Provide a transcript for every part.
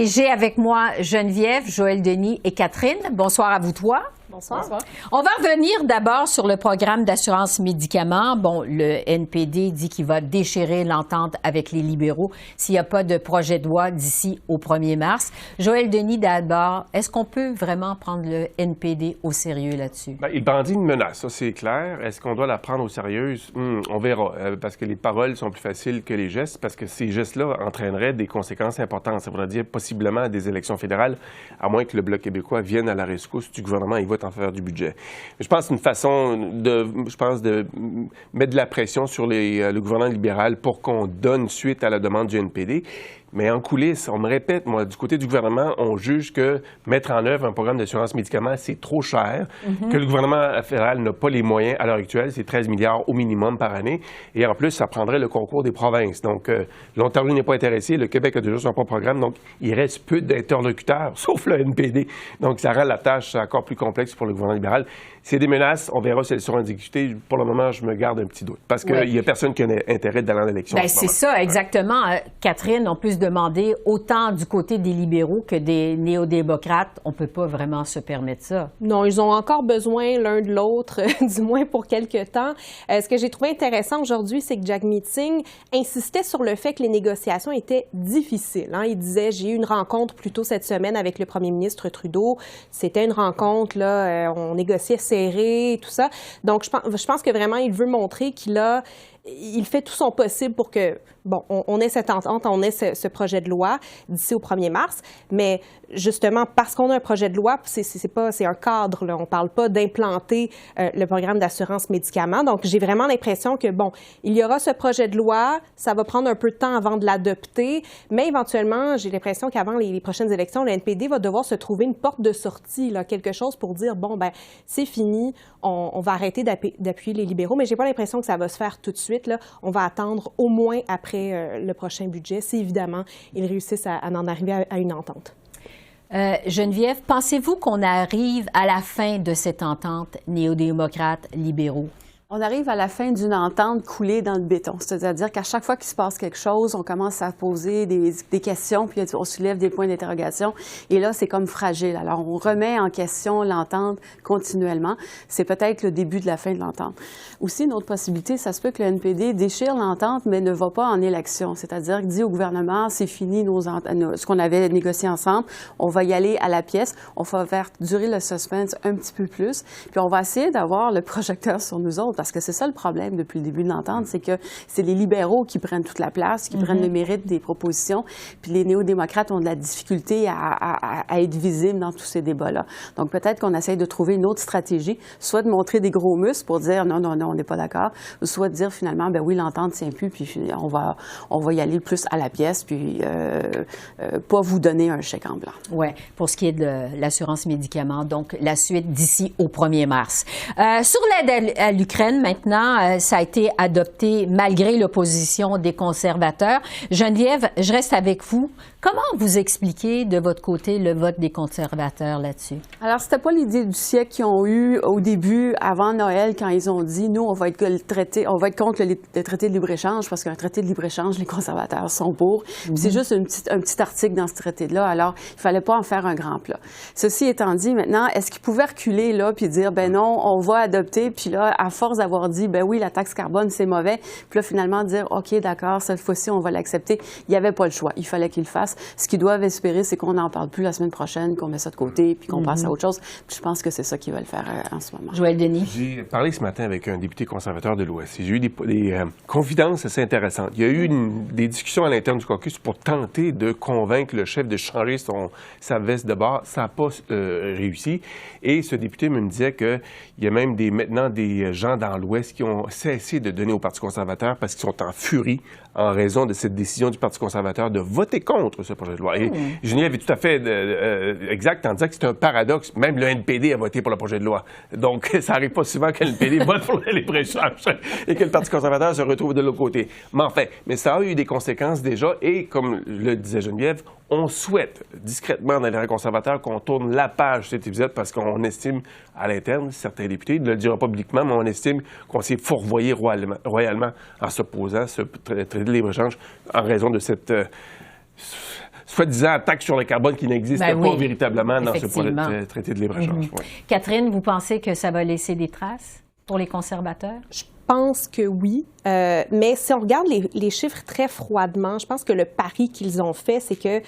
j'ai avec moi Geneviève, Joël Denis et Catherine. Bonsoir à vous trois. Bonsoir. Bonsoir. On va revenir d'abord sur le programme d'assurance médicaments. Bon, le NPD dit qu'il va déchirer l'entente avec les libéraux s'il n'y a pas de projet de loi d'ici au 1er mars. Joël Denis, d'abord, est-ce qu'on peut vraiment prendre le NPD au sérieux là-dessus? Bien, il brandit une menace, ça c'est clair. Est-ce qu'on doit la prendre au sérieux? On verra, parce que les paroles sont plus faciles que les gestes, parce que ces gestes-là entraîneraient des conséquences importantes. Ça voudrait dire possiblement des élections fédérales, à moins que le Bloc québécois vienne à la rescousse du gouvernement et vote en faveur du budget. Je pense que c'est une façon de mettre de la pression sur le gouvernement libéral pour qu'on donne suite à la demande du NPD. Mais en coulisses, on me répète, moi, du côté du gouvernement, on juge que mettre en œuvre un programme d'assurance médicaments, c'est trop cher, que le gouvernement fédéral n'a pas les moyens à l'heure actuelle, c'est 13 milliards au minimum par année, et en plus, ça prendrait le concours des provinces. Donc, l'Ontario n'est pas intéressé, le Québec a déjà son propre programme, donc il reste peu d'interlocuteurs, sauf le NPD. Donc, ça rend la tâche encore plus complexe pour le gouvernement libéral. C'est des menaces, on verra si elles seront exécutées. Pour le moment, je me garde un petit doute, parce qu'il n'y a personne qui a intérêt d'aller en élection. Bien, c'est ça, exactement. Catherine, on peut se demander, autant du côté des libéraux que des néo-démocrates, on ne peut pas vraiment se permettre ça. Non, ils ont encore besoin l'un de l'autre, du moins pour quelque temps. Ce que j'ai trouvé intéressant aujourd'hui, c'est que Jack Meeting insistait sur le fait que les négociations étaient difficiles. Il disait, j'ai eu une rencontre plus tôt cette semaine avec le premier ministre Trudeau. C'était une rencontre, là, on négociait serré et tout ça. Donc, je pense que vraiment, il veut montrer il fait tout son possible pour que, bon, on ait cette entente, on ait ce projet de loi d'ici au 1er mars, mais justement, parce qu'on a un projet de loi, c'est un cadre, là, on ne parle pas d'implanter le programme d'assurance médicaments. Donc, j'ai vraiment l'impression que, bon, il y aura ce projet de loi, ça va prendre un peu de temps avant de l'adopter, mais éventuellement, j'ai l'impression qu'avant les prochaines élections, le NPD va devoir se trouver une porte de sortie, là, quelque chose pour dire, bon, ben c'est fini, on va arrêter d'appuyer les libéraux, mais j'ai pas l'impression que ça va se faire tout de suite. Là. On va attendre au moins après le prochain budget, si évidemment ils réussissent à en arriver à une entente. Geneviève, pensez-vous qu'on arrive à la fin de cette entente néo-démocrates-libéraux? On arrive à la fin d'une entente coulée dans le béton. C'est-à-dire qu'à chaque fois qu'il se passe quelque chose, on commence à poser des questions, puis on soulève des points d'interrogation. Et là, c'est comme fragile. Alors, on remet en question l'entente continuellement. C'est peut-être le début de la fin de l'entente. Aussi, une autre possibilité, ça se peut que le NPD déchire l'entente, mais ne va pas en élection. C'est-à-dire qu'il dit au gouvernement, c'est fini ce qu'on avait négocié ensemble. On va y aller à la pièce. On va faire durer le suspense un petit peu plus. Puis on va essayer d'avoir le projecteur sur nous autres. Parce que c'est ça le problème depuis le début de l'entente, c'est que c'est les libéraux qui prennent toute la place, qui prennent le mérite des propositions, puis les néo-démocrates ont de la difficulté à être visibles dans tous ces débats-là. Donc peut-être qu'on essaye de trouver une autre stratégie, soit de montrer des gros muscles pour dire non, on n'est pas d'accord, soit de dire finalement, ben oui, l'entente tient plus, puis on va y aller plus à la pièce, puis pas vous donner un chèque en blanc. Oui, pour ce qui est de l'assurance médicaments, donc la suite d'ici au 1er mars. Sur l'aide à l'Ukraine, maintenant, ça a été adopté malgré l'opposition des conservateurs. Geneviève, je reste avec vous. Comment vous expliquez de votre côté le vote des conservateurs là-dessus? Alors, c'était pas l'idée du siècle qu'ils ont eu au début, avant Noël, quand ils ont dit, nous, on va être contre le traité de libre-échange, parce qu'un traité de libre-échange, les conservateurs sont pour. C'est juste un petit article dans ce traité-là, alors il fallait pas en faire un grand plat. Ceci étant dit, maintenant, est-ce qu'ils pouvaient reculer là, puis dire, ben non, on va adopter, puis là, à force d'avoir dit, ben oui, la taxe carbone, c'est mauvais, puis là, finalement, dire, OK, d'accord, cette fois-ci, on va l'accepter. Il n'y avait pas le choix. Il fallait qu'ils le fassent. Ce qu'ils doivent espérer, c'est qu'on n'en parle plus la semaine prochaine, qu'on met ça de côté, puis qu'on passe à autre chose. Puis je pense que c'est ça qu'ils veulent faire en ce moment. Joël Denis. J'ai parlé ce matin avec un député conservateur de l'Ouest. J'ai eu des confidences assez intéressantes. Il y a eu des discussions à l'interne du caucus pour tenter de convaincre le chef de changer sa veste de bord. Ça n'a pas réussi. Et ce député me disait qu'il y a même maintenant des gens dans l'Ouest qui ont cessé de donner au Parti conservateur parce qu'ils sont en furie en raison de cette décision du Parti conservateur de voter contre ce projet de loi. Et Geneviève est tout à fait exact en disant que c'est un paradoxe. Même le NPD a voté pour le projet de loi. Donc, ça n'arrive pas souvent que le NPD vote pour les libre-échange et que le Parti conservateur se retrouve de l'autre côté. Mais enfin, ça a eu des conséquences déjà et, comme le disait Geneviève, on souhaite discrètement dans les rangs conservateurs qu'on tourne la page cet épisode parce qu'on estime à l'interne, certains députés, ne le diront pas publiquement, mais on estime qu'on s'est fourvoyé royalement en s'opposant à ce traité de libre-échange en raison de cette soi-disant taxe sur le carbone qui n'existe pas véritablement dans ce traité de libre-échange. Ouais. Catherine, vous pensez que ça va laisser des traces pour les conservateurs? Je pense que oui, mais si on regarde les chiffres très froidement, je pense que le pari qu'ils ont fait, c'est que,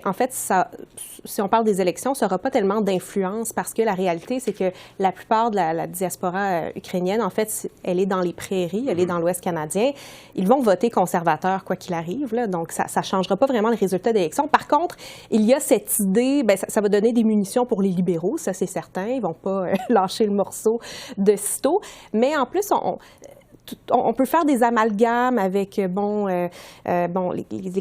en fait, si on parle des élections, ça n'aura pas tellement d'influence parce que la réalité, c'est que la plupart de la diaspora ukrainienne, en fait, elle est dans les prairies, elle est dans l'Ouest canadien. Ils vont voter conservateur, quoi qu'il arrive, là, donc ça ne changera pas vraiment le résultat des élections. Par contre, il y a cette idée, ça va donner des munitions pour les libéraux, ça c'est certain, ils ne vont pas lâcher le morceau de sitôt, mais en plus, on peut faire des amalgames avec les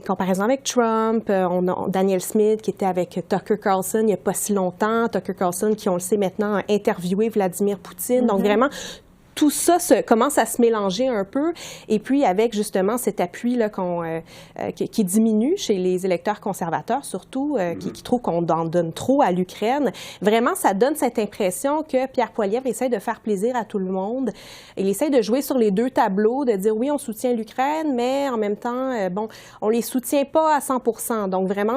comparaisons avec Trump. On a Daniel Smith qui était avec Tucker Carlson il n'y a pas si longtemps. Tucker Carlson qui, on le sait maintenant, a interviewé Vladimir Poutine. Donc vraiment, tout ça commence à se mélanger un peu. Et puis, avec justement cet appui là, qui diminue chez les électeurs conservateurs, surtout, qui trouvent qu'on en donne trop à l'Ukraine, vraiment, ça donne cette impression que Pierre Poilievre essaie de faire plaisir à tout le monde. Il essaie de jouer sur les deux tableaux, de dire oui, on soutient l'Ukraine, mais en même temps, on les soutient pas à 100%. Donc, vraiment,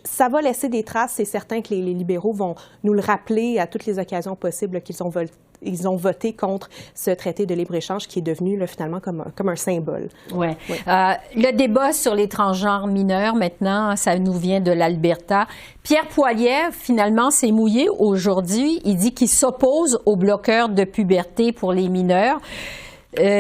ça va laisser des traces. C'est certain que les libéraux vont nous le rappeler à toutes les occasions possibles qu'ils ont voté contre ce traité de libre-échange qui est devenu là, finalement comme un symbole. Ouais. Le débat sur les transgenres mineurs, maintenant, ça nous vient de l'Alberta. Pierre Poilievre, finalement, s'est mouillé aujourd'hui. Il dit qu'il s'oppose aux bloqueurs de puberté pour les mineurs.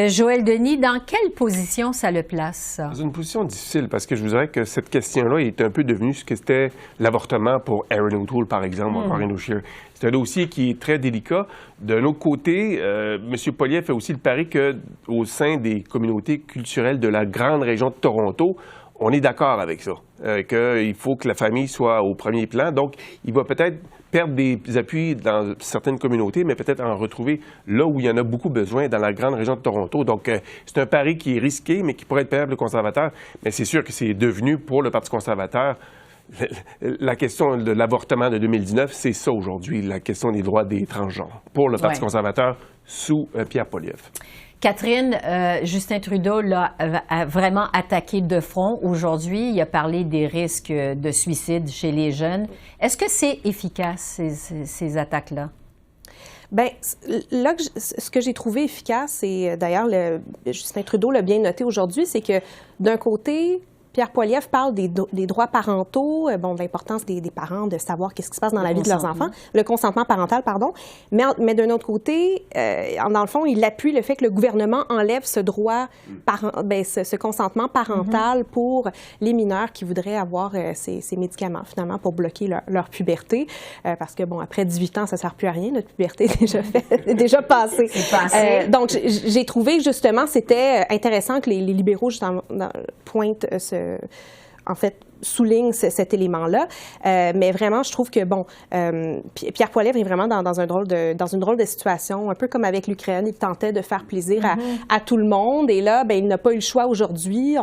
Joël Denis, dans quelle position ça le place? Dans une position difficile, parce que je vous dirais que cette question-là est un peu devenue ce que c'était l'avortement pour Erin O'Toole, par exemple, ou Maureen O'Shea. C'est un dossier qui est très délicat. D'un autre côté, M. Poilievre fait aussi le pari qu'au sein des communautés culturelles de la grande région de Toronto, on est d'accord avec ça, qu'il faut que la famille soit au premier plan. Donc, il va peut-être perdre des appuis dans certaines communautés, mais peut-être en retrouver là où il y en a beaucoup besoin, dans la grande région de Toronto. Donc, c'est un pari qui est risqué, mais qui pourrait être payable aux conservateurs. Mais c'est sûr que c'est devenu, pour le Parti conservateur, la question de l'avortement de 2019, c'est ça aujourd'hui, la question des droits des transgenres, pour le Parti conservateur sous Pierre Poilievre. Catherine, Justin Trudeau a vraiment attaqué de front aujourd'hui. Il a parlé des risques de suicide chez les jeunes. Est-ce que c'est efficace, ces attaques-là? Bien, là, ce que j'ai trouvé efficace, et d'ailleurs, Justin Trudeau l'a bien noté aujourd'hui, c'est que d'un côté, Pierre Poilievre parle des droits parentaux, l'importance des parents de savoir qu'est-ce qui se passe dans la vie de leurs enfants, le consentement parental, pardon. Mais d'un autre côté, dans le fond, il appuie le fait que le gouvernement enlève ce droit, ce consentement parental pour les mineurs qui voudraient avoir ces médicaments, finalement, pour bloquer leur puberté. Parce que, après 18 ans, ça ne sert plus à rien, notre puberté est déjà passée. Donc, j'ai trouvé, justement, c'était intéressant que les libéraux, justement, pointent souligne cet élément-là. Mais vraiment, je trouve que, Pierre Poilievre est vraiment dans une drôle de situation, un peu comme avec l'Ukraine. Il tentait de faire plaisir à tout le monde. Et là, il n'a pas eu le choix aujourd'hui.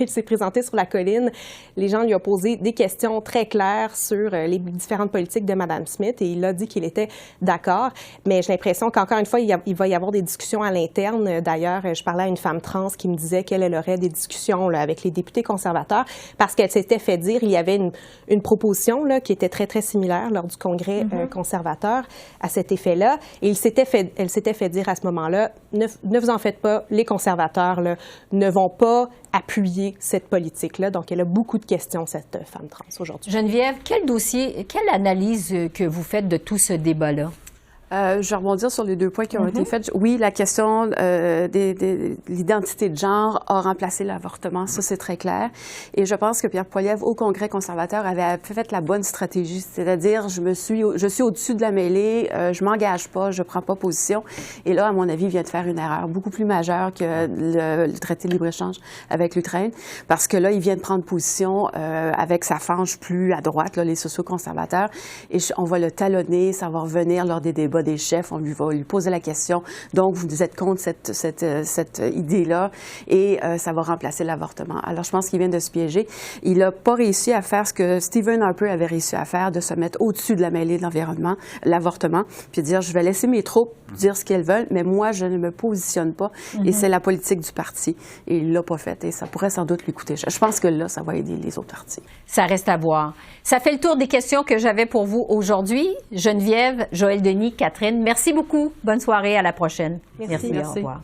Il s'est présenté sur la colline. Les gens lui ont posé des questions très claires sur les différentes politiques de Mme Smith et il a dit qu'il était d'accord. Mais j'ai l'impression qu'encore une fois, il va y avoir des discussions à l'interne. D'ailleurs, je parlais à une femme trans qui me disait qu'elle aurait des discussions là, avec les députés conservateurs parce qu'elle s'était fait dire, il y avait une proposition là, qui était très, très similaire lors du congrès conservateur à cet effet-là. Et elle s'était fait dire à ce moment-là, ne vous en faites pas, les conservateurs là, ne vont pas appuyer cette politique-là. Donc, elle a beaucoup de questions, cette femme trans, aujourd'hui. Geneviève, quelle analyse que vous faites de tout ce débat-là? Je vais rebondir sur les deux points qui ont été faits. Oui, la question de l'identité de genre a remplacé l'avortement, ça c'est très clair. Et je pense que Pierre Poilievre, au Congrès conservateur, avait fait la bonne stratégie, c'est-à-dire je suis au-dessus de la mêlée, je m'engage pas, je prends pas position. Et là, à mon avis, il vient de faire une erreur beaucoup plus majeure que le traité de libre-échange avec l'Ukraine, parce que là, il vient de prendre position avec sa fange plus à droite, là, les sociaux-conservateurs, et on va le talonner, ça va revenir lors des débats. bas des chefs, on va lui poser la question. Donc, vous êtes contre cette idée-là et ça va remplacer l'avortement. Alors, je pense qu'il vient de se piéger. Il n'a pas réussi à faire ce que Stephen Harper avait réussi à faire, de se mettre au-dessus de la mêlée de l'environnement, l'avortement, puis dire, je vais laisser mes troupes dire ce qu'elles veulent, mais moi, je ne me positionne pas. Et c'est la politique du parti. Et il ne l'a pas fait. Et ça pourrait sans doute lui coûter cher. Je pense que là, ça va aider les autres partis. Ça reste à voir. Ça fait le tour des questions que j'avais pour vous aujourd'hui. Geneviève, Joël Denis, Catherine, merci beaucoup. Bonne soirée. À la prochaine. Merci. Au revoir.